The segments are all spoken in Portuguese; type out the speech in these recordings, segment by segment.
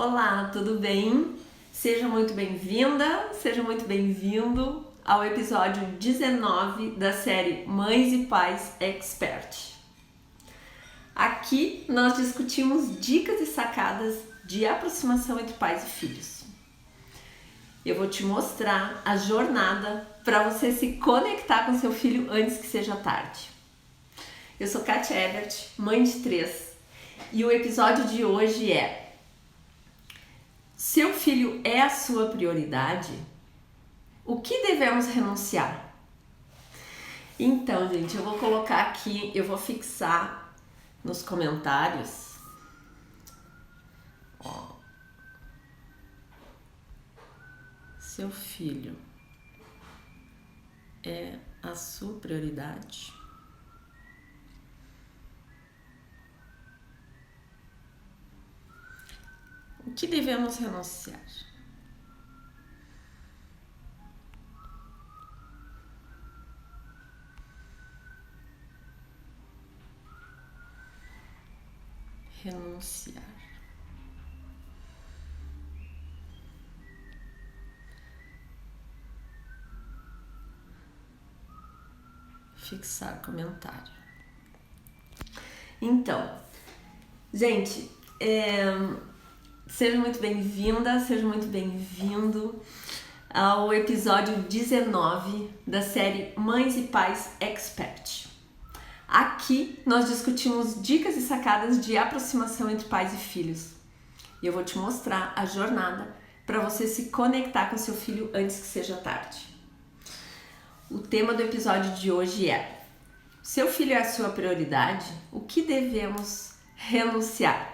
Olá, tudo bem? Seja muito bem-vinda, seja muito bem-vindo ao episódio 19 da série Mães e Pais Expert. Aqui nós discutimos dicas e sacadas de aproximação entre pais e filhos. Eu vou te mostrar a jornada para você se conectar com seu filho antes que seja tarde. Eu sou Kátia Ebert, mãe de 3, e o episódio de hoje é: seu filho é a sua prioridade? O que devemos renunciar? Então, gente, eu vou colocar aqui, eu vou fixar nos comentários. Seu filho é a sua prioridade? O que devemos renunciar? Renunciar. Fixar comentário. Então, gente, seja muito bem-vinda, seja muito bem-vindo ao episódio 19 da série Mães e Pais Expert. Aqui nós discutimos dicas e sacadas de aproximação entre pais e filhos. E eu vou te mostrar a jornada para você se conectar com seu filho antes que seja tarde. O tema do episódio de hoje é: seu filho é a sua prioridade? O que devemos renunciar?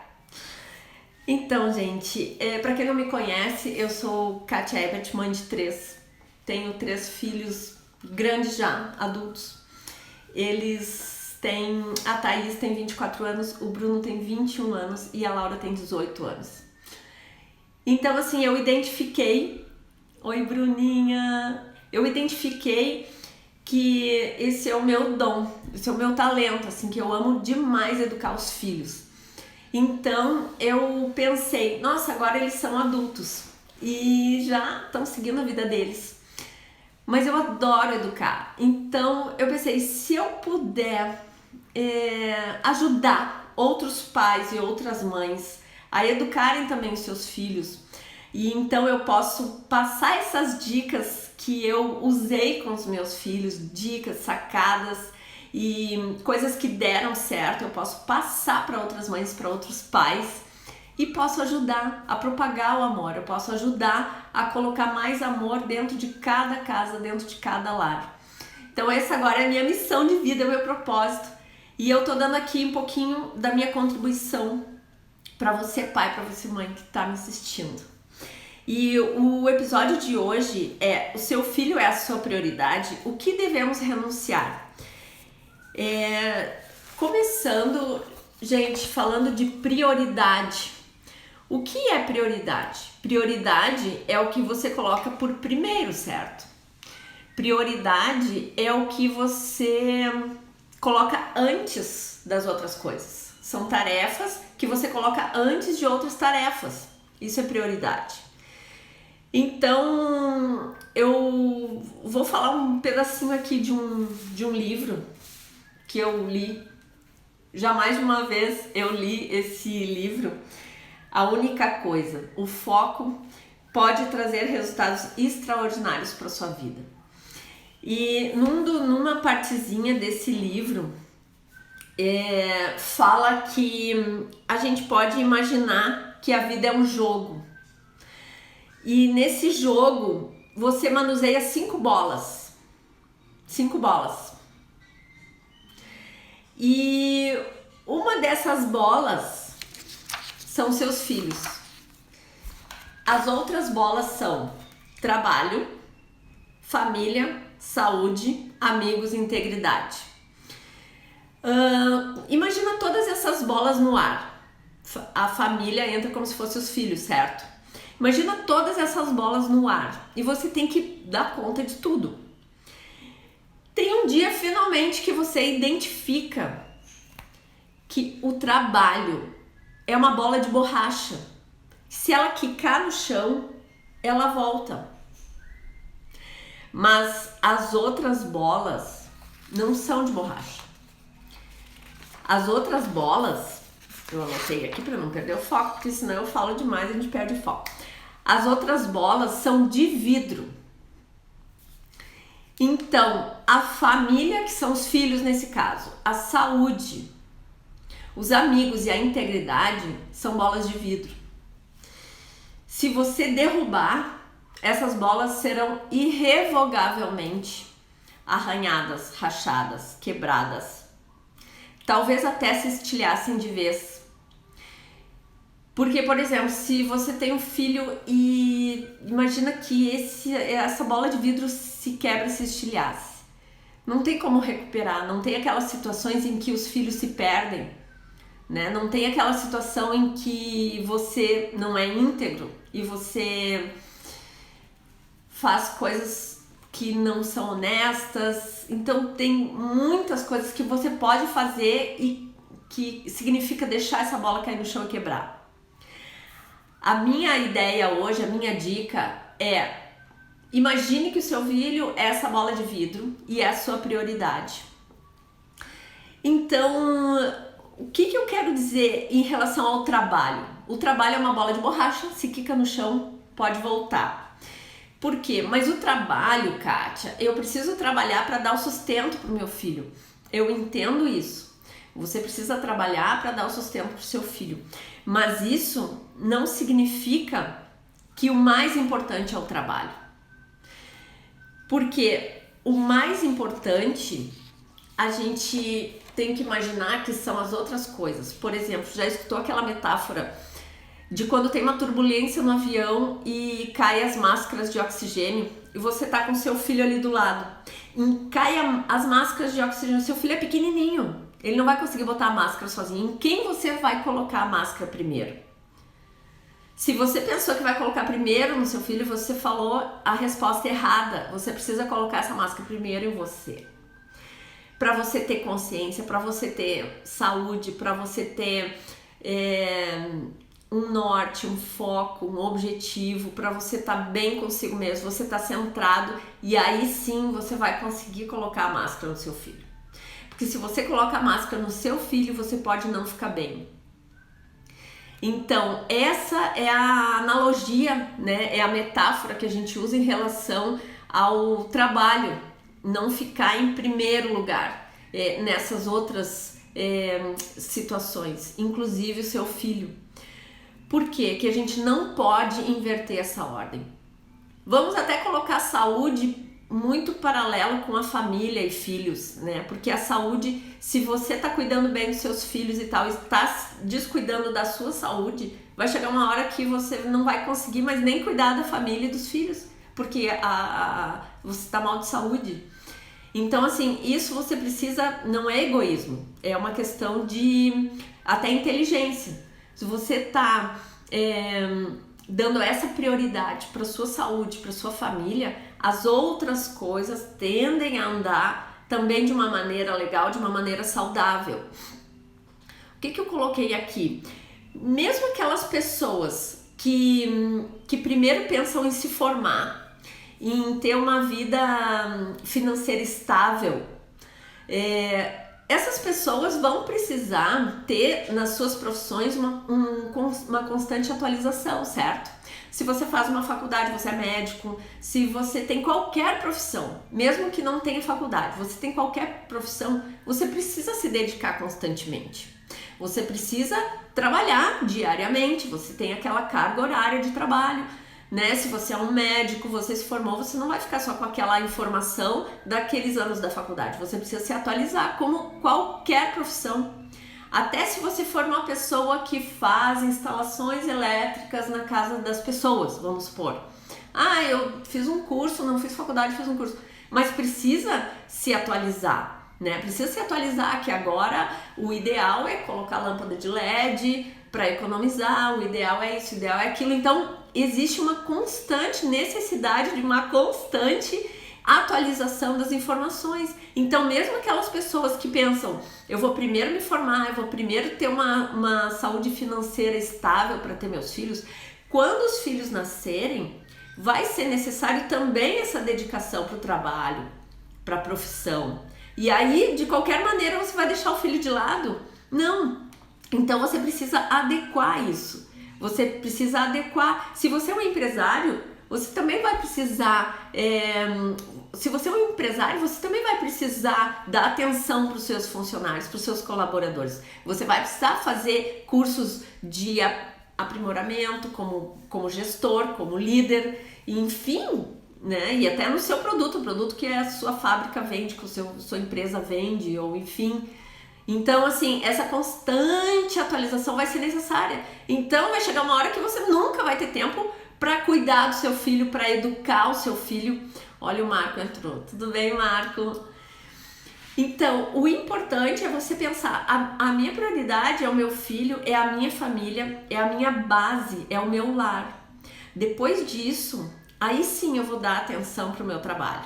Então, gente, para quem não me conhece, eu sou Kátia Ebert, mãe de 3. Tenho 3 filhos grandes já, adultos. A Thaís tem 24 anos, o Bruno tem 21 anos e a Laura tem 18 anos. Então, assim, eu identifiquei... Oi, Bruninha! Eu identifiquei que esse é o meu dom, esse é o meu talento, assim, que eu amo demais educar os filhos. Então eu pensei, nossa, agora eles são adultos e já estão seguindo a vida deles, mas eu adoro educar. Então eu pensei, se eu puder ajudar outros pais e outras mães a educarem também os seus filhos, e então eu posso passar essas dicas que eu usei com os meus filhos, dicas, sacadas e coisas que deram certo, eu posso passar para outras mães, para outros pais, e posso ajudar a propagar o amor, eu posso ajudar a colocar mais amor dentro de cada casa, dentro de cada lar. Então essa agora é a minha missão de vida, é o meu propósito, e eu tô dando aqui um pouquinho da minha contribuição para você pai, para você mãe que tá me assistindo. E o episódio de hoje é: o seu filho é a sua prioridade? O que devemos renunciar? Começando, gente, falando de prioridade. O que é prioridade? Prioridade é o que você coloca por primeiro, certo? Prioridade é o que você coloca antes das outras coisas. São tarefas que você coloca antes de outras tarefas. Isso é prioridade. Então, eu vou falar um pedacinho aqui de um livro que eu li. Já mais de uma vez eu li esse livro, A Única Coisa. O foco pode trazer resultados extraordinários para sua vida. E numa partezinha desse livro, fala que a gente pode imaginar que a vida é um jogo. E nesse jogo, você manuseia 5 bolas. 5 bolas. E uma dessas bolas são seus filhos. As outras bolas são trabalho, família, saúde, amigos e integridade. Imagina todas essas bolas no ar. A família entra como se fossem os filhos, certo? Imagina todas essas bolas no ar e você tem que dar conta de tudo. Tem um dia finalmente que você identifica que o trabalho é uma bola de borracha Se ela quicar no chão, ela volta. Mas as outras bolas não são de borracha. As outras bolas, eu anotei aqui para não perder o foco, porque senão eu falo demais e a gente perde o foco. As outras bolas são de vidro. Então, a família, que são os filhos nesse caso, a saúde, os amigos e a integridade são bolas de vidro. Se você derrubar, essas bolas serão irrevogavelmente arranhadas, rachadas, quebradas. Talvez até se estilhassem de vez. Porque, por exemplo, se você tem um filho e imagina que essa bola de vidro se quebra e se estilhasse. Não tem como recuperar, não tem aquelas situações em que os filhos se perdem, né? Não tem aquela situação em que você não é íntegro e você faz coisas que não são honestas. Então tem muitas coisas que você pode fazer e que significa deixar essa bola cair no chão e quebrar. A minha ideia hoje, a minha dica é: imagine que o seu filho é essa bola de vidro e é a sua prioridade. Então, o que eu quero dizer em relação ao trabalho? O trabalho é uma bola de borracha, se quica no chão, pode voltar. Por quê? Mas o trabalho, Kátia, eu preciso trabalhar para dar o sustento para o meu filho. Eu entendo isso. Você precisa trabalhar para dar o sustento para o seu filho. Mas isso não significa que o mais importante é o trabalho. Porque o mais importante, a gente tem que imaginar que são as outras coisas. Por exemplo, já escutou aquela metáfora de quando tem uma turbulência no avião e cai as máscaras de oxigênio e você tá com seu filho ali do lado. E cai as máscaras de oxigênio, seu filho é pequenininho, ele não vai conseguir botar a máscara sozinho. Em quem você vai colocar a máscara primeiro? Se você pensou que vai colocar primeiro no seu filho, você falou a resposta errada. Você precisa colocar essa máscara primeiro em você. Para você ter consciência, para você ter saúde, para você ter um norte, um foco, um objetivo, para você estar bem consigo mesmo, você estar centrado, e aí sim você vai conseguir colocar a máscara no seu filho. Porque se você coloca a máscara no seu filho, você pode não ficar bem. Então, essa é a analogia, né? É a metáfora que a gente usa em relação ao trabalho. Não ficar em primeiro lugar nessas outras situações, inclusive o seu filho. Por quê? Que a gente não pode inverter essa ordem. Vamos até colocar a saúde muito paralelo com a família e filhos, né? Porque a saúde, se você tá cuidando bem dos seus filhos e tal, está descuidando da sua saúde, vai chegar uma hora que você não vai conseguir mais nem cuidar da família e dos filhos, porque você tá mal de saúde. Então, assim, isso você precisa, não é egoísmo, é uma questão de até inteligência. Se você tá dando essa prioridade para sua saúde, para sua família, as outras coisas tendem a andar também de uma maneira legal, de uma maneira saudável. O que eu coloquei aqui? Mesmo aquelas pessoas que primeiro pensam em se formar, em ter uma vida financeira estável, essas pessoas vão precisar ter nas suas profissões uma constante atualização, certo? Se você faz uma faculdade, você é médico, se você tem qualquer profissão, mesmo que não tenha faculdade, você tem qualquer profissão, você precisa se dedicar constantemente. Você precisa trabalhar diariamente, você tem aquela carga horária de trabalho, né? Se você é um médico, você se formou, você não vai ficar só com aquela informação daqueles anos da faculdade. Você precisa se atualizar como qualquer profissão. Até se você for uma pessoa que faz instalações elétricas na casa das pessoas, vamos supor. Eu fiz um curso, não fiz faculdade, fiz um curso. Mas precisa se atualizar, né? Precisa se atualizar, que agora o ideal é colocar lâmpada de LED para economizar, o ideal é isso, o ideal é aquilo. Então, existe uma constante necessidade de uma constante atualização das informações. Então, mesmo aquelas pessoas que pensam, eu vou primeiro me formar, eu vou primeiro ter uma saúde financeira estável para ter meus filhos, Quando os filhos nascerem, vai ser necessário também essa dedicação para o trabalho, para a profissão. E aí, de qualquer maneira, você vai deixar o filho de lado? Não. Então você precisa adequar isso. Você precisa adequar. Se você é um empresário, você também vai precisar. Se você é um empresário, você também vai precisar dar atenção para os seus funcionários, para os seus colaboradores. Você vai precisar fazer cursos de aprimoramento como gestor, como líder, enfim, né? E até no seu produto, o produto que a sua fábrica vende, que sua empresa vende, ou enfim. Então, assim, essa constante atualização vai ser necessária. Então, vai chegar uma hora que você nunca vai ter tempo para cuidar do seu filho, para educar o seu filho. Olha, o Marco entrou. Tudo bem, Marco? Então, o importante é você pensar, a minha prioridade é o meu filho, é a minha família, é a minha base, é o meu lar. Depois disso, aí sim eu vou dar atenção para o meu trabalho.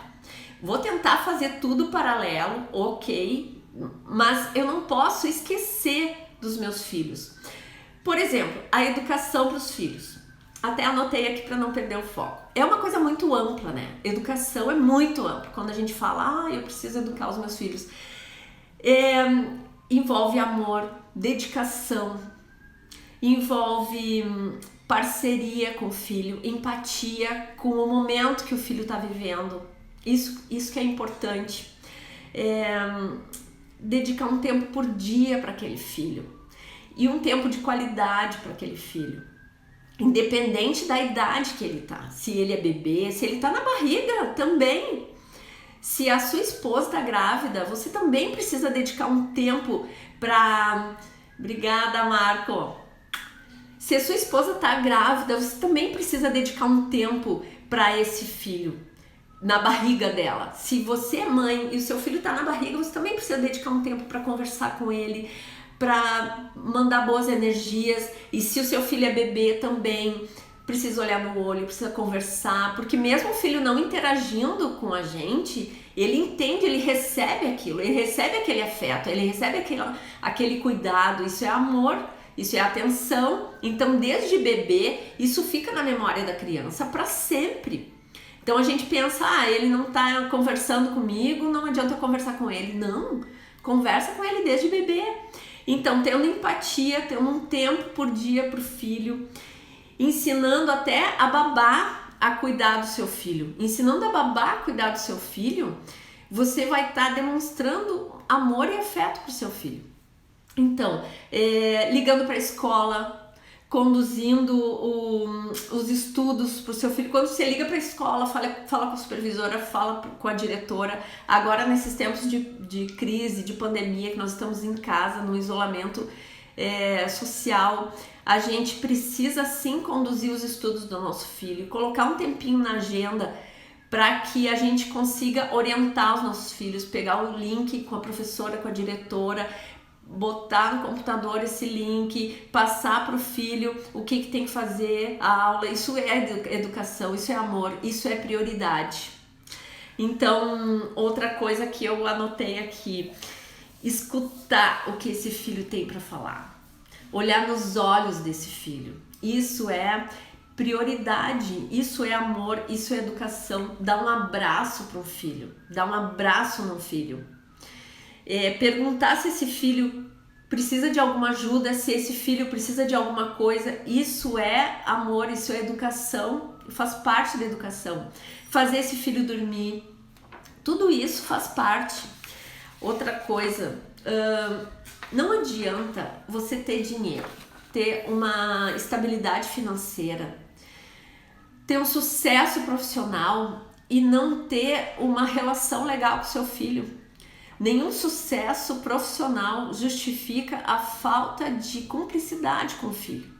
Vou tentar fazer tudo paralelo, ok, mas eu não posso esquecer dos meus filhos. Por exemplo, a educação para os filhos. Até anotei aqui para não perder o foco. É uma coisa muito ampla, né? Educação é muito ampla. Quando a gente fala, eu preciso educar os meus filhos, envolve amor, dedicação, envolve parceria com o filho, empatia com o momento que o filho está vivendo. Isso que é importante. Dedicar um tempo por dia para aquele filho e um tempo de qualidade para aquele filho. Independente da idade que ele tá, se ele é bebê, se ele tá na barriga também. Se a sua esposa tá grávida, você também precisa dedicar um tempo pra... Obrigada, Marco. Se a sua esposa tá grávida, você também precisa dedicar um tempo para esse filho na barriga dela. Se você é mãe e o seu filho tá na barriga, você também precisa dedicar um tempo para conversar com ele, para mandar boas energias. E se o seu filho é bebê também, precisa olhar no olho, precisa conversar, porque mesmo o filho não interagindo com a gente, ele entende, ele recebe aquilo, ele recebe aquele afeto, ele recebe aquele cuidado. Isso é amor, isso é atenção. Então, desde bebê, isso fica na memória da criança para sempre. Então a gente pensa, ele não tá conversando comigo, não adianta eu conversar com ele. Não, conversa com ele desde bebê. Então, tendo empatia, tendo um tempo por dia para o filho, ensinando até a babá a cuidar do seu filho. Ensinando a babá a cuidar do seu filho, você vai estar demonstrando amor e afeto para o seu filho. Então, ligando para a escola, conduzindo os estudos para o seu filho. Quando você liga para a escola, fala com a supervisora, fala com a diretora. Agora, nesses tempos de crise, de pandemia, que nós estamos em casa, no isolamento social, a gente precisa sim conduzir os estudos do nosso filho, colocar um tempinho na agenda para que a gente consiga orientar os nossos filhos, pegar o link com a professora, com a diretora, botar no computador esse link, passar para o filho o que tem que fazer, a aula. Isso é educação, isso é amor, isso é prioridade. Então, outra coisa que eu anotei aqui, escutar o que esse filho tem para falar, olhar nos olhos desse filho. Isso é prioridade, isso é amor, isso é educação. Dar um abraço para um filho, dar um abraço no filho. Perguntar se esse filho precisa de alguma ajuda, se esse filho precisa de alguma coisa. Isso é amor, isso é educação, faz parte da educação. Fazer esse filho dormir, tudo isso faz parte. Outra coisa, não adianta você ter dinheiro, ter uma estabilidade financeira, ter um sucesso profissional e não ter uma relação legal com seu filho. Nenhum sucesso profissional justifica a falta de cumplicidade com o filho.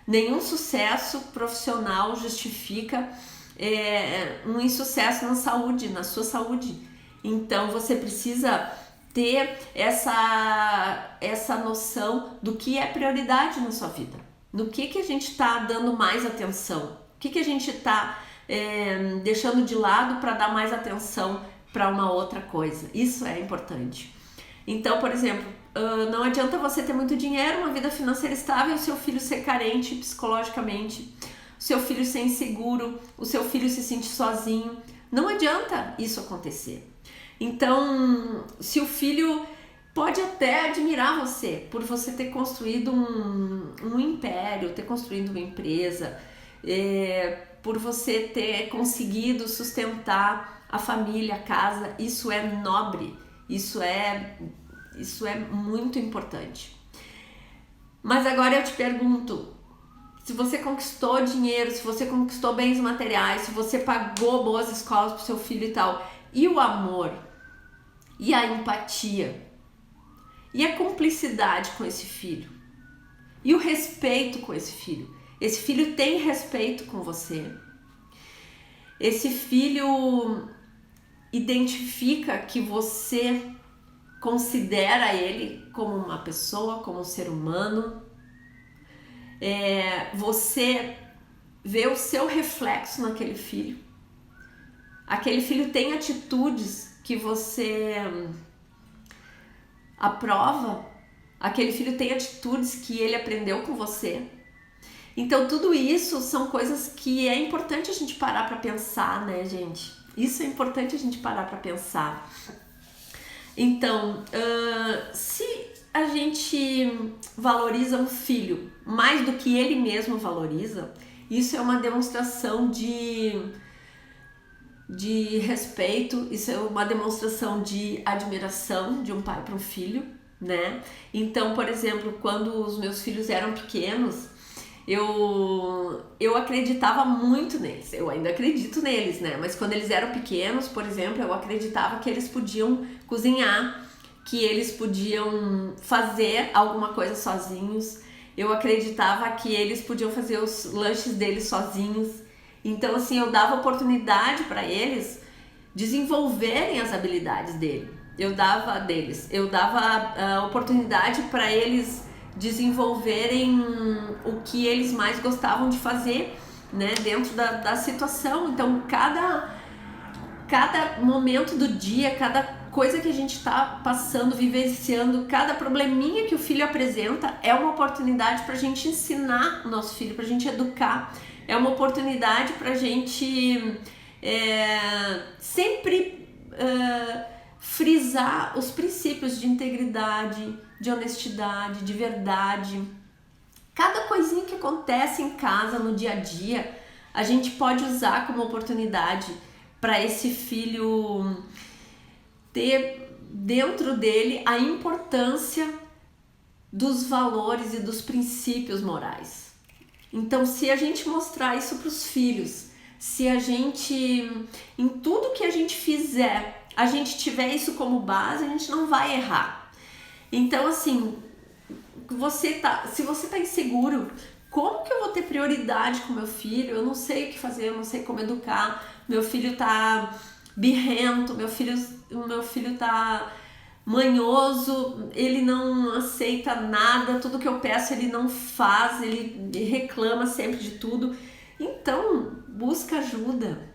Nenhum sucesso profissional justifica um insucesso na saúde, na sua saúde. Então você precisa ter essa noção do que é prioridade na sua vida. No que a gente está dando mais atenção. O que a gente está deixando de lado para dar mais atenção para uma outra coisa. Isso é importante. Então, por exemplo, não adianta você ter muito dinheiro, uma vida financeira estável, o seu filho ser carente psicologicamente, o seu filho ser inseguro, o seu filho se sentir sozinho. Não adianta isso acontecer. Então, se o filho pode até admirar você por você ter construído um império, ter construído uma empresa, por você ter conseguido sustentar a família, a casa, isso é nobre, isso é muito importante. Mas agora eu te pergunto, se você conquistou dinheiro, se você conquistou bens materiais, se você pagou boas escolas pro seu filho e tal, e o amor, e a empatia, e a cumplicidade com esse filho, e o respeito com esse filho? Esse filho tem respeito com você? Esse filho identifica que você considera ele como uma pessoa, como um ser humano? Você vê o seu reflexo naquele filho? Aquele filho tem atitudes que você aprova? Aquele filho tem atitudes que ele aprendeu com você? Então tudo isso são coisas que é importante a gente parar para pensar, né, gente? Isso é importante a gente parar para pensar. Então, se a gente valoriza um filho mais do que ele mesmo valoriza, isso é uma demonstração de respeito, isso é uma demonstração de admiração de um pai para um filho, né? Então, por exemplo, quando os meus filhos eram pequenos, eu acreditava muito neles, eu ainda acredito neles, né? Mas quando eles eram pequenos, por exemplo, eu acreditava que eles podiam cozinhar, que eles podiam fazer alguma coisa sozinhos, eu acreditava que eles podiam fazer os lanches deles sozinhos. Então, assim, eu dava oportunidade para eles desenvolverem as habilidades dele. Eu dava oportunidade para eles desenvolverem o que eles mais gostavam de fazer, né, dentro da situação. Então, cada momento do dia, cada coisa que a gente está passando, vivenciando, cada probleminha que o filho apresenta é uma oportunidade para a gente ensinar o nosso filho, para a gente educar. É uma oportunidade para a gente sempre frisar os princípios de integridade, de honestidade, de verdade. Cada coisinha que acontece em casa, no dia a dia, a gente pode usar como oportunidade para esse filho ter dentro dele a importância dos valores e dos princípios morais. Então, se a gente mostrar isso para os filhos, se a gente, em tudo que a gente fizer, a gente tiver isso como base, a gente não vai errar. Então, assim, se você tá inseguro, como que eu vou ter prioridade com meu filho? Eu não sei o que fazer, eu não sei como educar. Meu filho tá birrento, meu filho tá manhoso, ele não aceita nada, tudo que eu peço ele não faz, ele reclama sempre de tudo. Então, busca ajuda.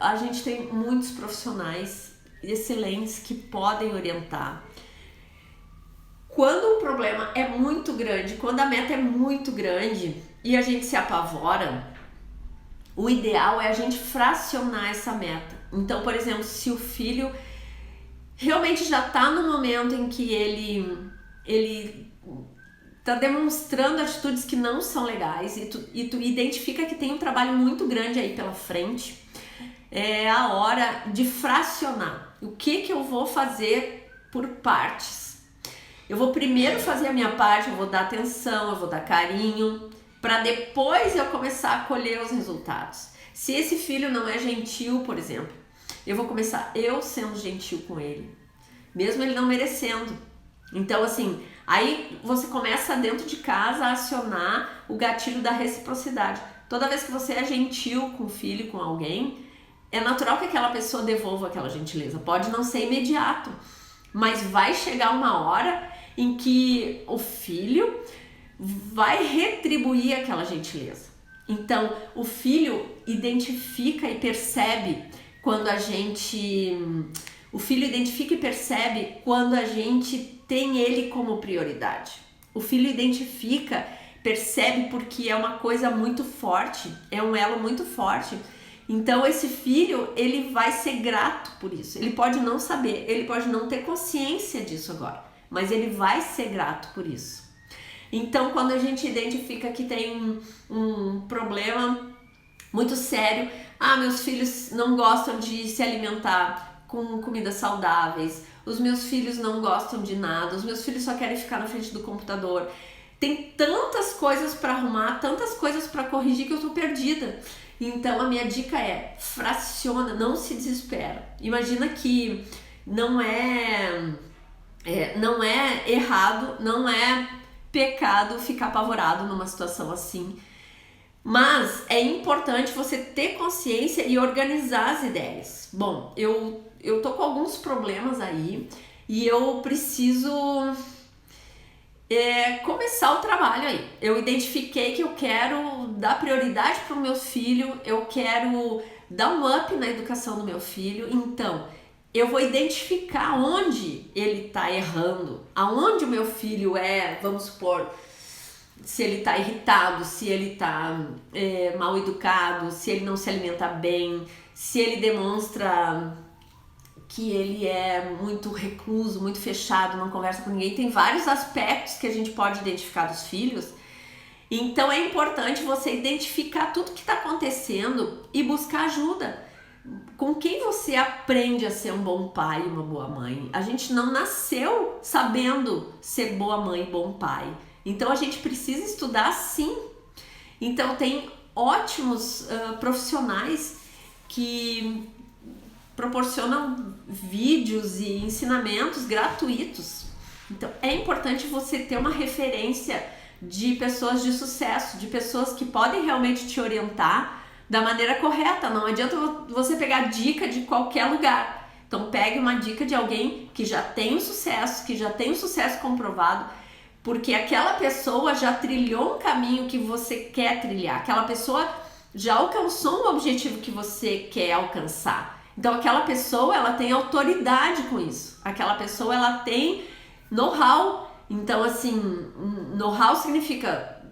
A gente tem muitos profissionais excelentes que podem orientar. Quando o problema é muito grande, quando a meta é muito grande e a gente se apavora, o ideal é a gente fracionar essa meta. Então, por exemplo, se o filho realmente já está no momento em que ele está demonstrando atitudes que não são legais e tu identifica que tem um trabalho muito grande aí pela frente, é a hora de fracionar. O que eu vou fazer por partes? Eu vou primeiro fazer a minha parte, eu vou dar atenção, eu vou dar carinho, para depois eu começar a colher os resultados. Se esse filho não é gentil, por exemplo, eu vou começar eu sendo gentil com ele, mesmo ele não merecendo. Então, assim, aí você começa dentro de casa a acionar o gatilho da reciprocidade. Toda vez que você é gentil com o filho, com alguém, é natural que aquela pessoa devolva aquela gentileza. Pode não ser imediato, mas vai chegar uma hora em que o filho vai retribuir aquela gentileza. Então, o filho identifica e percebe quando a gente O filho identifica e percebe quando a gente tem ele como prioridade. O filho identifica, percebe porque é uma coisa muito forte, é um elo muito forte. Então esse filho, ele vai ser grato por isso. Ele pode não saber, ele pode não ter consciência disso agora, mas ele vai ser grato por isso. Então quando a gente identifica que tem um problema muito sério, meus filhos não gostam de se alimentar com comidas saudáveis, os meus filhos não gostam de nada, os meus filhos só querem ficar na frente do computador. Tem tantas coisas para arrumar, tantas coisas para corrigir que eu tô perdida. Então a minha dica é: fraciona, não se desespera. Imagina que não é errado, não é pecado ficar apavorado numa situação assim. Mas é importante você ter consciência e organizar as ideias. Bom, eu tô com alguns problemas aí e eu preciso começar o trabalho aí. Eu identifiquei que eu quero dar prioridade para o meu filho, eu quero dar um up na educação do meu filho, então eu vou identificar onde ele está errando, aonde o meu filho vamos supor, se ele está irritado, se ele está mal educado, se ele não se alimenta bem, se ele demonstra que ele é muito recluso, muito fechado, não conversa com ninguém. Tem vários aspectos que a gente pode identificar dos filhos. Então é importante você identificar tudo que está acontecendo e buscar ajuda. Com quem você aprende a ser um bom pai e uma boa mãe? A gente não nasceu sabendo ser boa mãe e bom pai. Então a gente precisa estudar sim. Então tem ótimos profissionais que proporcionam vídeos e ensinamentos gratuitos. Então é importante você ter uma referência de pessoas de sucesso, de pessoas que podem realmente te orientar da maneira correta. Não adianta você pegar dica de qualquer lugar. Então pegue uma dica de alguém que já tem um sucesso comprovado, porque aquela pessoa já trilhou um caminho que você quer trilhar, aquela pessoa já alcançou um objetivo que você quer alcançar. Então aquela pessoa, ela tem autoridade com isso, aquela pessoa, ela tem know-how. Então assim, know-how significa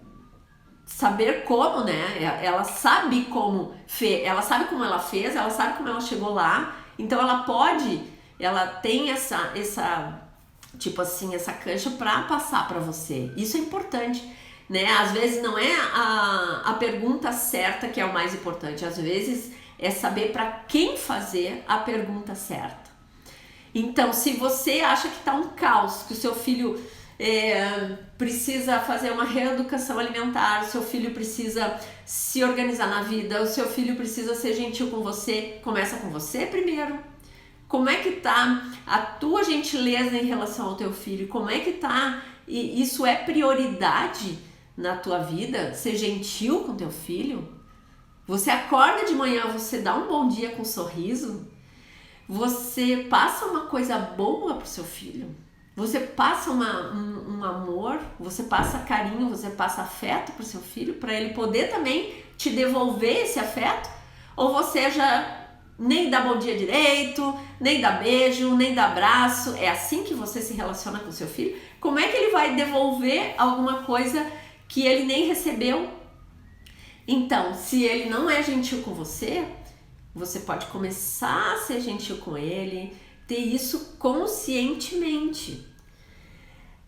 saber como, né? Ela sabe como ela sabe como ela fez, ela sabe como ela chegou lá. Então ela tem essa tipo assim, essa cancha para passar para você. Isso é importante, né? Às vezes não é a pergunta certa que é o mais importante, às vezes é saber para quem fazer a pergunta certa. Então, se você acha que está um caos, que o seu filho precisa fazer uma reeducação alimentar, o seu filho precisa se organizar na vida, o seu filho precisa ser gentil com você, começa com você primeiro. Como é que tá a tua gentileza em relação ao teu filho? Como é que tá? E isso é prioridade na tua vida? Ser gentil com teu filho? Você acorda de manhã, você dá um bom dia com um sorriso? Você passa uma coisa boa pro seu filho? Você passa um amor? Você passa carinho? Você passa afeto pro seu filho? Para ele poder também te devolver esse afeto? Ou você já nem dá bom dia direito, nem dá beijo, nem dá abraço? É assim que você se relaciona com seu filho? Como é que ele vai devolver alguma coisa que ele nem recebeu? Então, se ele não é gentil com você, você pode começar a ser gentil com ele, ter isso conscientemente.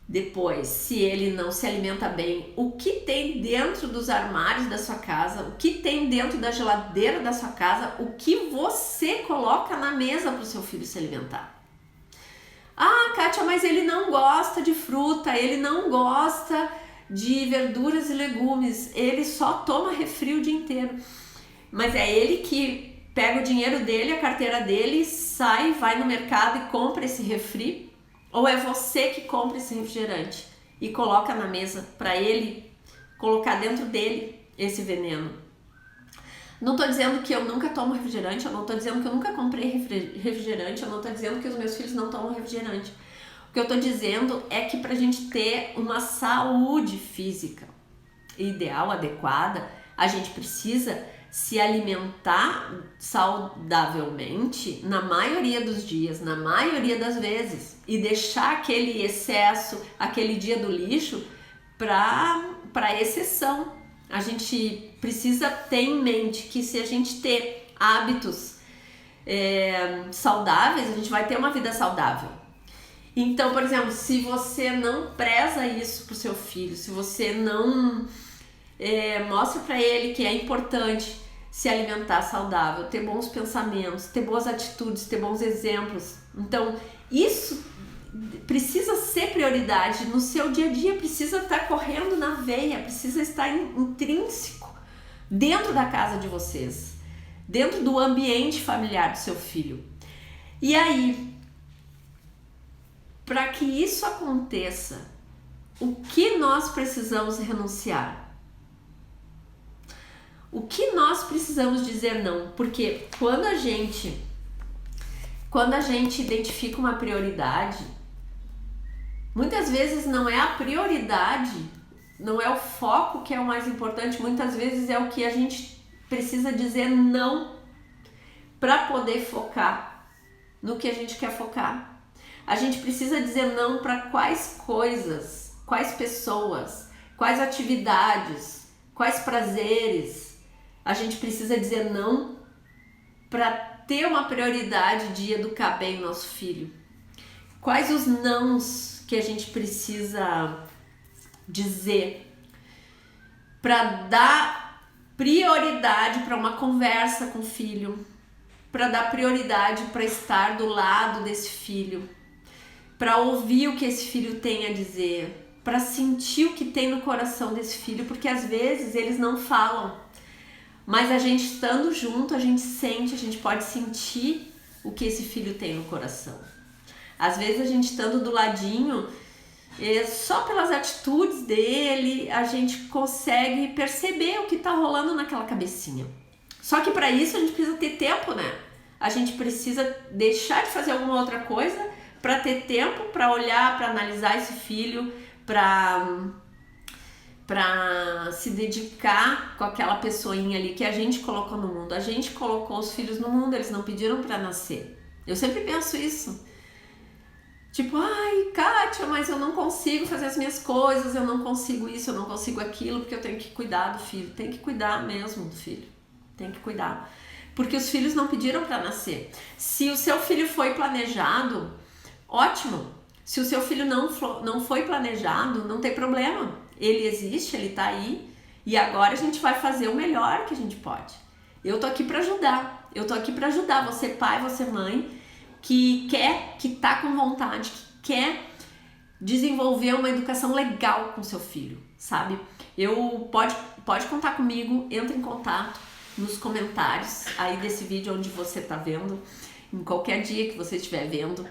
Depois, se ele não se alimenta bem, o que tem dentro dos armários da sua casa, o que tem dentro da geladeira da sua casa, o que você coloca na mesa para o seu filho se alimentar. Kátia, mas ele não gosta de fruta, ele não gosta de verduras e legumes, ele só toma refri o dia inteiro. Mas é ele que pega o dinheiro dele, a carteira dele, sai, vai no mercado e compra esse refri? Ou é você que compra esse refrigerante e coloca na mesa para ele colocar dentro dele esse veneno? Não tô dizendo que eu nunca tomo refrigerante, eu não tô dizendo que eu nunca comprei refrigerante, eu não tô dizendo que os meus filhos não tomam refrigerante. O que eu tô dizendo é que pra gente ter uma saúde física ideal, adequada, a gente precisa se alimentar saudavelmente na maioria dos dias, na maioria das vezes, e deixar aquele excesso, aquele dia do lixo para exceção. A gente precisa ter em mente que se a gente ter hábitos saudáveis, a gente vai ter uma vida saudável. Então, por exemplo, se você não preza isso pro seu filho, se você não mostra para ele que é importante se alimentar saudável, ter bons pensamentos, ter boas atitudes, ter bons exemplos. Então, isso precisa ser prioridade no seu dia a dia, precisa estar correndo na veia, precisa estar intrínseco dentro da casa de vocês, dentro do ambiente familiar do seu filho. E aí, para que isso aconteça, o que nós precisamos renunciar? O que nós precisamos dizer não? Porque quando a gente identifica uma prioridade, muitas vezes não é a prioridade, não é o foco que é o mais importante, muitas vezes é o que a gente precisa dizer não para poder focar no que a gente quer focar. A gente precisa dizer não para quais coisas, quais pessoas, quais atividades, quais prazeres. A gente precisa dizer não para ter uma prioridade de educar bem o nosso filho. Quais os nãos que a gente precisa dizer para dar prioridade para uma conversa com o filho, para dar prioridade para estar do lado desse filho, para ouvir o que esse filho tem a dizer, para sentir o que tem no coração desse filho, porque às vezes eles não falam. Mas a gente estando junto, a gente sente, a gente pode sentir o que esse filho tem no coração. Às vezes a gente estando do ladinho, só pelas atitudes dele, a gente consegue perceber o que tá rolando naquela cabecinha. Só que para isso a gente precisa ter tempo, né? A gente precisa deixar de fazer alguma outra coisa para ter tempo para olhar, para analisar esse filho, para se dedicar com aquela pessoinha ali que a gente colocou no mundo. A gente colocou os filhos no mundo, eles não pediram para nascer. Eu sempre penso isso. Tipo, ai, Kátia, mas eu não consigo fazer as minhas coisas, eu não consigo isso, eu não consigo aquilo, porque eu tenho que cuidar do filho. Tem que cuidar mesmo do filho. Tem que cuidar. Porque os filhos não pediram para nascer. Se o seu filho foi planejado, ótimo. Se o seu filho não foi planejado, não tem problema. Ele existe, ele tá aí, e agora a gente vai fazer o melhor que a gente pode. Eu tô aqui para ajudar. Eu tô aqui para ajudar você, pai, você, mãe, que tá com vontade, que quer desenvolver uma educação legal com seu filho, sabe? Pode contar comigo, entra em contato nos comentários aí desse vídeo onde você tá vendo, em qualquer dia que você estiver vendo.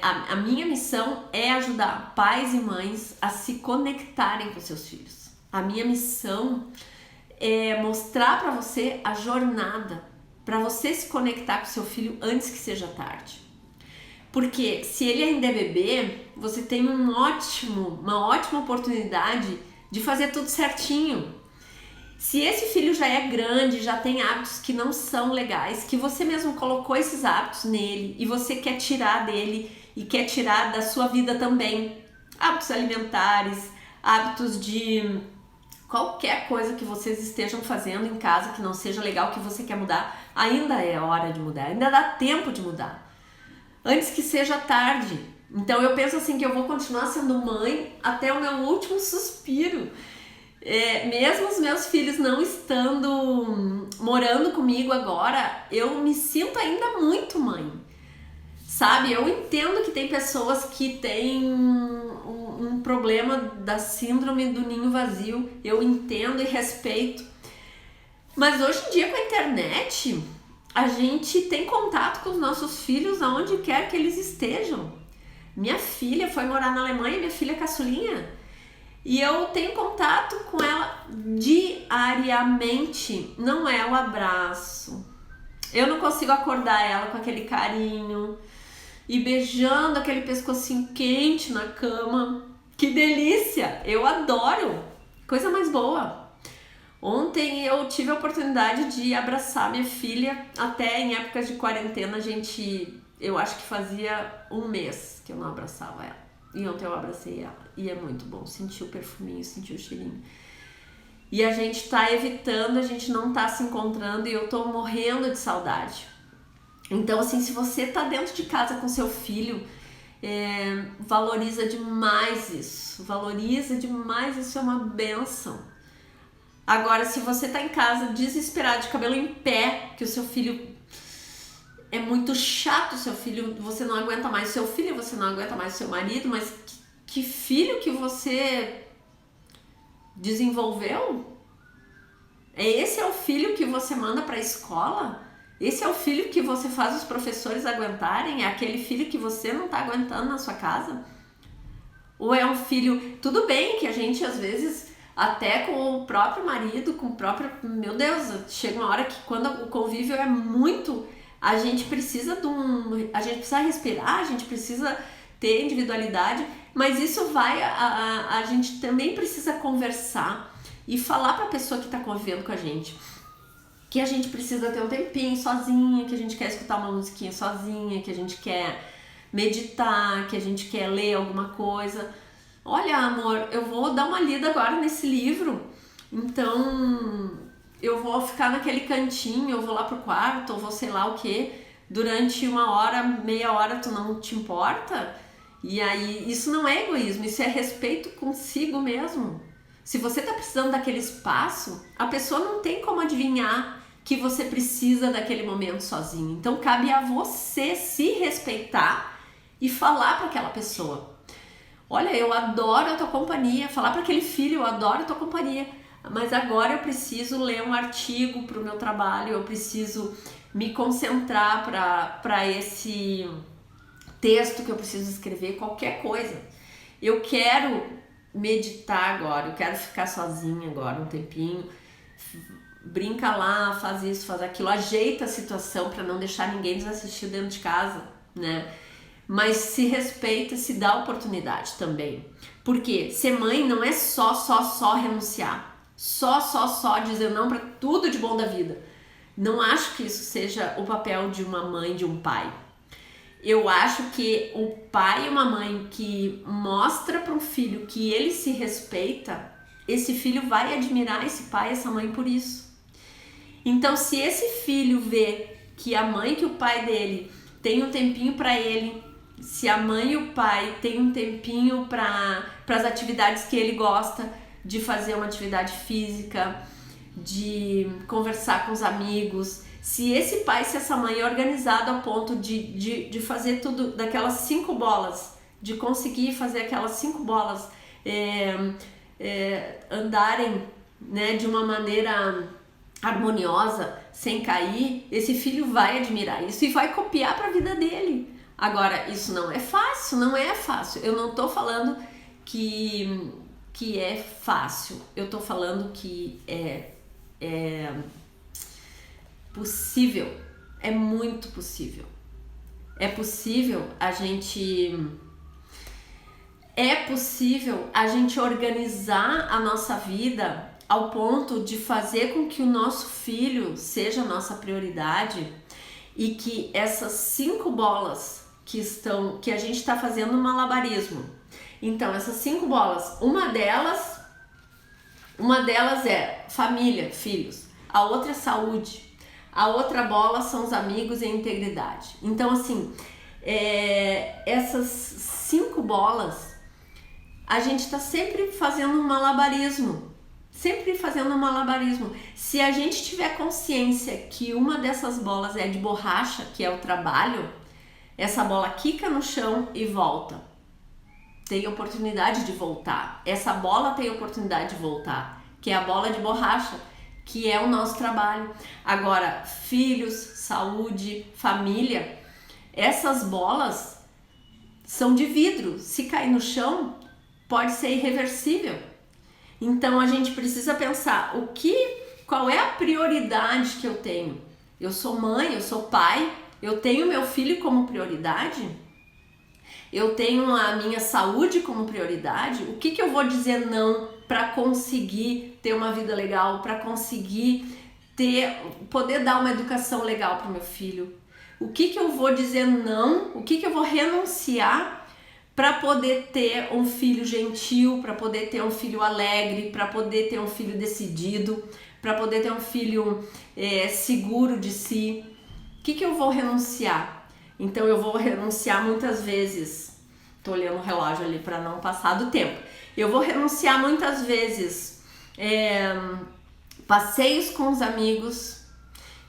A minha missão é ajudar pais e mães a se conectarem com seus filhos. A minha missão é mostrar para você a jornada para você se conectar com seu filho antes que seja tarde. Porque se ele ainda é bebê, você tem uma ótima oportunidade de fazer tudo certinho. Se esse filho já é grande, já tem hábitos que não são legais, que você mesmo colocou esses hábitos nele e você quer tirar dele e quer tirar da sua vida também, hábitos alimentares, hábitos de qualquer coisa que vocês estejam fazendo em casa que não seja legal, que você quer mudar, ainda é hora de mudar, ainda dá tempo de mudar, antes que seja tarde. Então eu penso assim que eu vou continuar sendo mãe até o meu último suspiro. Mesmo os meus filhos não estando morando comigo agora, eu me sinto ainda muito mãe, sabe? Eu entendo que tem pessoas que têm um problema da síndrome do ninho vazio, eu entendo e respeito, mas hoje em dia com a internet a gente tem contato com os nossos filhos aonde quer que eles estejam. Minha filha foi morar na Alemanha, minha filha caçulinha, e eu tenho contato com ela diariamente. Não é o abraço. Eu não consigo acordar ela com aquele carinho e beijando aquele pescocinho quente na cama. Que delícia! Eu adoro! Coisa mais boa. Ontem eu tive a oportunidade de abraçar minha filha, até em épocas de quarentena eu acho que fazia um mês que eu não abraçava ela. E ontem eu abracei ela e é muito bom, sentir o perfuminho, sentir o cheirinho. E a gente tá evitando, a gente não tá se encontrando e eu tô morrendo de saudade. Então assim, se você tá dentro de casa com seu filho, valoriza demais isso, é uma bênção. Agora, se você tá em casa desesperado, de cabelo em pé, que o seu filho é muito chato, seu filho, você não aguenta mais seu filho, você não aguenta mais seu marido, mas que filho que você desenvolveu? Esse é o filho que você manda pra escola? Esse é o filho que você faz os professores aguentarem? É aquele filho que você não tá aguentando na sua casa? Ou é um filho... Tudo bem que a gente, às vezes, até com o próprio marido, com o próprio... Meu Deus, chega uma hora que quando o convívio é muito... A gente precisa a gente precisa respirar, a gente precisa ter individualidade, mas isso a gente também precisa conversar e falar para a pessoa que está convivendo com a gente que a gente precisa ter um tempinho sozinha, que a gente quer escutar uma musiquinha sozinha, que a gente quer meditar, que a gente quer ler alguma coisa. Olha, amor, eu vou dar uma lida agora nesse livro, então eu vou ficar naquele cantinho, eu vou lá pro quarto, ou vou sei lá o que, durante 1 hora, meia hora, tu não te importa? E aí, isso não é egoísmo, isso é respeito consigo mesmo. Se você tá precisando daquele espaço, a pessoa não tem como adivinhar que você precisa daquele momento sozinho. Então cabe a você se respeitar e falar para aquela pessoa: olha, eu adoro a tua companhia. Falar para aquele filho: eu adoro a tua companhia, mas agora eu preciso ler um artigo para o meu trabalho, eu preciso me concentrar para esse texto que eu preciso escrever, qualquer coisa. Eu quero meditar agora, eu quero ficar sozinha agora um tempinho. Brinca lá, faz isso, faz aquilo, ajeita a situação para não deixar ninguém nos assistir dentro de casa, né? Mas se respeita, se dá oportunidade também. Porque ser mãe não é só renunciar. Só dizer não para tudo de bom da vida. Não acho que isso seja o papel de uma mãe, de um pai. Eu acho que o pai e uma mãe que mostra para um filho que ele se respeita, esse filho vai admirar esse pai e essa mãe por isso. Então, se esse filho vê que a mãe, que o pai dele tem um tempinho para ele, se a mãe e o pai têm um tempinho para as atividades que ele gosta, de fazer uma atividade física, de conversar com os amigos, se esse pai, se essa mãe é organizado a ponto de fazer tudo daquelas 5 bolas, de conseguir fazer aquelas 5 bolas andarem, né, de uma maneira harmoniosa, sem cair, esse filho vai admirar isso e vai copiar para a vida dele. Agora, isso não é fácil, Eu não tô falando que é fácil, eu tô falando que é possível, é muito possível. É possível a gente organizar a nossa vida ao ponto de fazer com que o nosso filho seja a nossa prioridade e que essas 5 bolas que a gente está fazendo um malabarismo. Então, essas 5 bolas, uma delas é família, filhos, a outra é saúde, a outra bola são os amigos e a integridade. Então, assim, essas 5 bolas, a gente está sempre fazendo um malabarismo. Se a gente tiver consciência que uma dessas bolas é de borracha, que é o trabalho, essa bola quica no chão e volta. Tem oportunidade de voltar. Essa bola tem oportunidade de voltar, que é a bola de borracha, que é o nosso trabalho. Agora, filhos, saúde, família, essas bolas são de vidro. Se cair no chão, pode ser irreversível. Então a gente precisa pensar qual é a prioridade que eu tenho. Eu sou mãe, eu sou pai, eu tenho meu filho como prioridade. eu tenho a minha saúde como prioridade, o que eu vou dizer não para conseguir ter uma vida legal, para conseguir poder dar uma educação legal para o meu filho? O que eu vou dizer não, o que eu vou renunciar para poder ter um filho gentil, para poder ter um filho alegre, para poder ter um filho decidido, para poder ter um filho seguro de si? O que eu vou renunciar? Então eu vou renunciar muitas vezes, tô olhando o relógio ali para não passar do tempo, eu vou renunciar muitas vezes passeios com os amigos,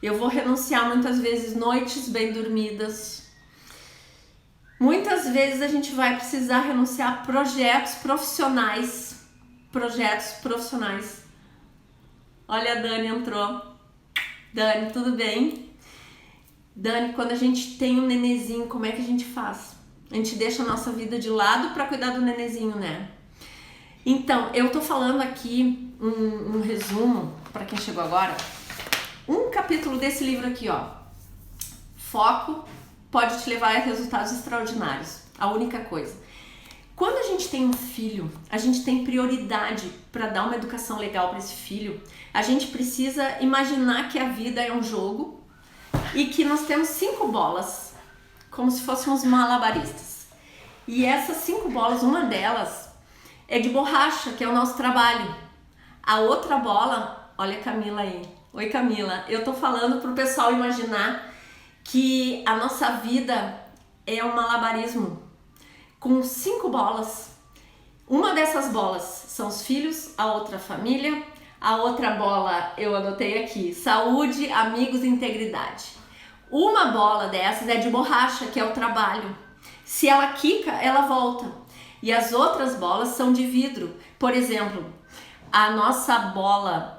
eu vou renunciar muitas vezes noites bem dormidas. Muitas vezes a gente vai precisar renunciar a projetos profissionais. Olha, a Dani entrou. Dani, tudo bem? Dani, quando a gente tem um nenezinho, como é que a gente faz? A gente deixa a nossa vida de lado para cuidar do nenezinho, né? Então, eu tô falando aqui um resumo, para quem chegou agora, um capítulo desse livro aqui, ó. Foco pode te levar a resultados extraordinários. A única coisa. Quando a gente tem um filho, a gente tem prioridade para dar uma educação legal para esse filho. A gente precisa imaginar que a vida é um jogo e que nós temos 5 bolas, como se fôssemos malabaristas. E essas 5 bolas, uma delas é de borracha, que é o nosso trabalho. A outra bola, olha a Camila aí. Oi, Camila. Eu tô falando pro pessoal imaginar que a nossa vida é um malabarismo com 5 bolas. Uma dessas bolas são os filhos, a outra a família, a outra bola eu anotei aqui, saúde, amigos e integridade. Uma bola dessas é de borracha, que é o trabalho. Se ela quica, ela volta. E as outras bolas são de vidro. Por exemplo, a nossa bola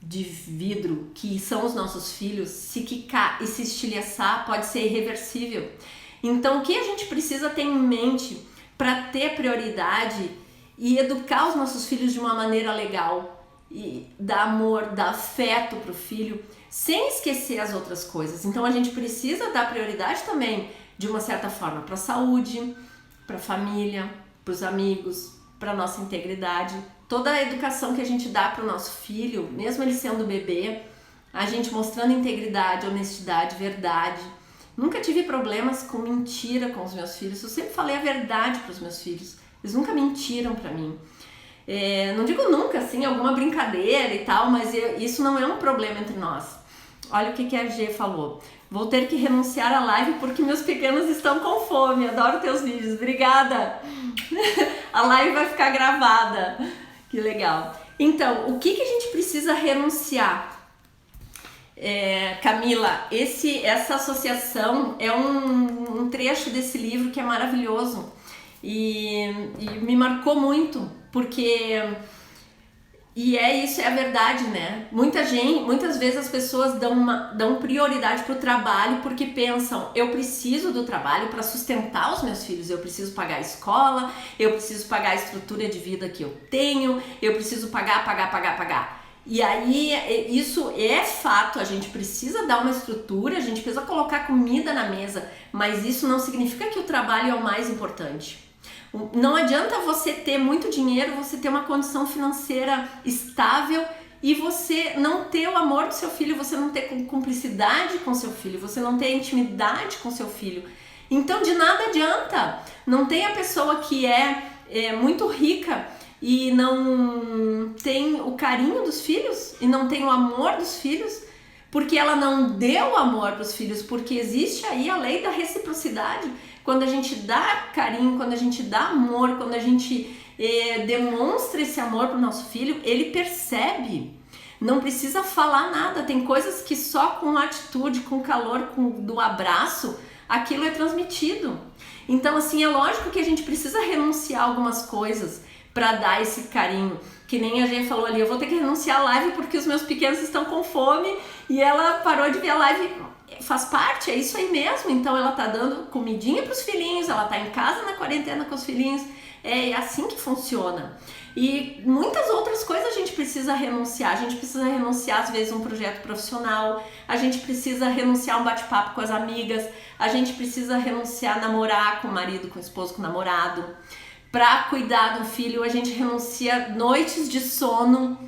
de vidro, que são os nossos filhos, se quicar e se estilhaçar, pode ser irreversível. Então, o que a gente precisa ter em mente para ter prioridade e educar os nossos filhos de uma maneira legal e dar amor, dar afeto para o filho, sem esquecer as outras coisas. Então, a gente precisa dar prioridade também, de uma certa forma, para a saúde, para a família, para os amigos, para a nossa integridade. Toda a educação que a gente dá para o nosso filho, mesmo ele sendo bebê, a gente mostrando integridade, honestidade, verdade. Nunca tive problemas com mentira com os meus filhos. Eu sempre falei a verdade para os meus filhos. Eles nunca mentiram para mim. Não digo nunca, assim, alguma brincadeira e tal, mas isso não é um problema entre nós. Olha o que a G falou. Vou ter que renunciar à live porque meus pequenos estão com fome. Adoro teus vídeos. Obrigada. A live vai ficar gravada. Que legal. Então, o que a gente precisa renunciar? Camila, essa associação é um trecho desse livro que é maravilhoso e me marcou muito, porque isso é a verdade, né? Muitas vezes as pessoas dão prioridade para o trabalho porque pensam, eu preciso do trabalho para sustentar os meus filhos, eu preciso pagar a escola, eu preciso pagar a estrutura de vida que eu tenho, eu preciso pagar. E aí, isso é fato, a gente precisa dar uma estrutura, a gente precisa colocar comida na mesa, mas isso não significa que o trabalho é o mais importante. Não adianta você ter muito dinheiro, você ter uma condição financeira estável e você não ter o amor do seu filho, você não ter cumplicidade com seu filho, você não ter intimidade com seu filho. Então, de nada adianta. Não tem a pessoa que é muito rica e não tem o carinho dos filhos e não tem o amor dos filhos, porque ela não deu amor para os filhos, porque existe aí a lei da reciprocidade. Quando a gente dá carinho, quando a gente dá amor, quando a gente demonstra esse amor para o nosso filho, ele percebe. Não precisa falar nada, tem coisas que só com atitude, com calor, do abraço, aquilo é transmitido. Então, assim, é lógico que a gente precisa renunciar a algumas coisas para dar esse carinho, que nem a gente falou ali, eu vou ter que renunciar à live porque os meus pequenos estão com fome e ela parou de ver a live, faz parte, é isso aí mesmo, então ela tá dando comidinha pros filhinhos, ela tá em casa na quarentena com os filhinhos, É assim que funciona. E muitas outras coisas a gente precisa renunciar. A gente precisa renunciar, às vezes, um projeto profissional. A gente precisa renunciar um bate-papo com as amigas. A gente precisa renunciar a namorar com o marido, com o esposo, com o namorado. Para cuidar do filho, a gente renuncia noites de sono,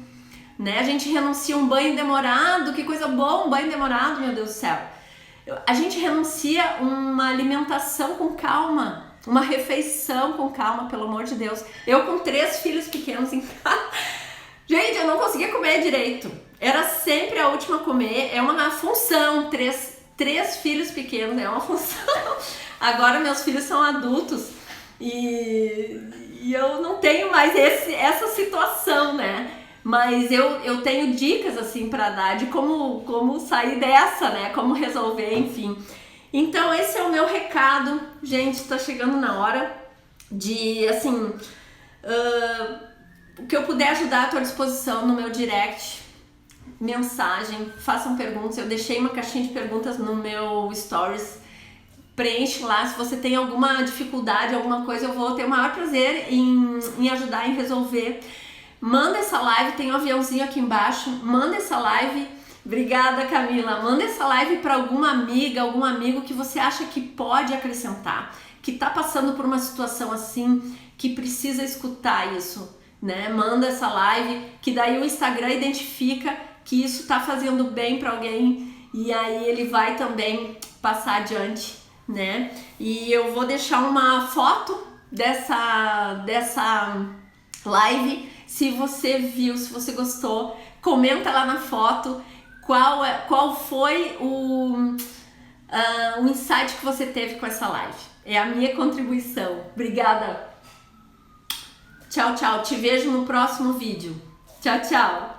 né? A gente renuncia um banho demorado. Que coisa boa, um banho demorado, meu Deus do céu. A gente renuncia uma alimentação com calma. Uma refeição com calma, pelo amor de Deus. Eu com 3 filhos pequenos em casa. Gente, eu não conseguia comer direito. Era sempre a última a comer. É uma função. Três filhos pequenos é uma função. Agora meus filhos são adultos. E eu não tenho mais essa situação, né? Mas eu tenho dicas assim pra dar de como sair dessa, né? Como resolver, enfim. Então esse é o meu recado, gente, tá chegando na hora de, assim, o que eu puder ajudar à tua disposição no meu direct, mensagem, façam perguntas, eu deixei uma caixinha de perguntas no meu stories, preenche lá, se você tem alguma dificuldade, alguma coisa, eu vou ter o maior prazer em ajudar, em resolver. Manda essa live, tem um aviãozinho aqui embaixo, manda essa live. Obrigada, Camila. Manda essa live para alguma amiga, algum amigo que você acha que pode acrescentar, que tá passando por uma situação assim, que precisa escutar isso, né? Manda essa live, que daí o Instagram identifica que isso tá fazendo bem para alguém e aí ele vai também passar adiante, né? E eu vou deixar uma foto dessa live. Se você viu, se você gostou, comenta lá na foto. Qual foi o insight que você teve com essa live? É a minha contribuição. Obrigada. Tchau, tchau. Te vejo no próximo vídeo. Tchau, tchau.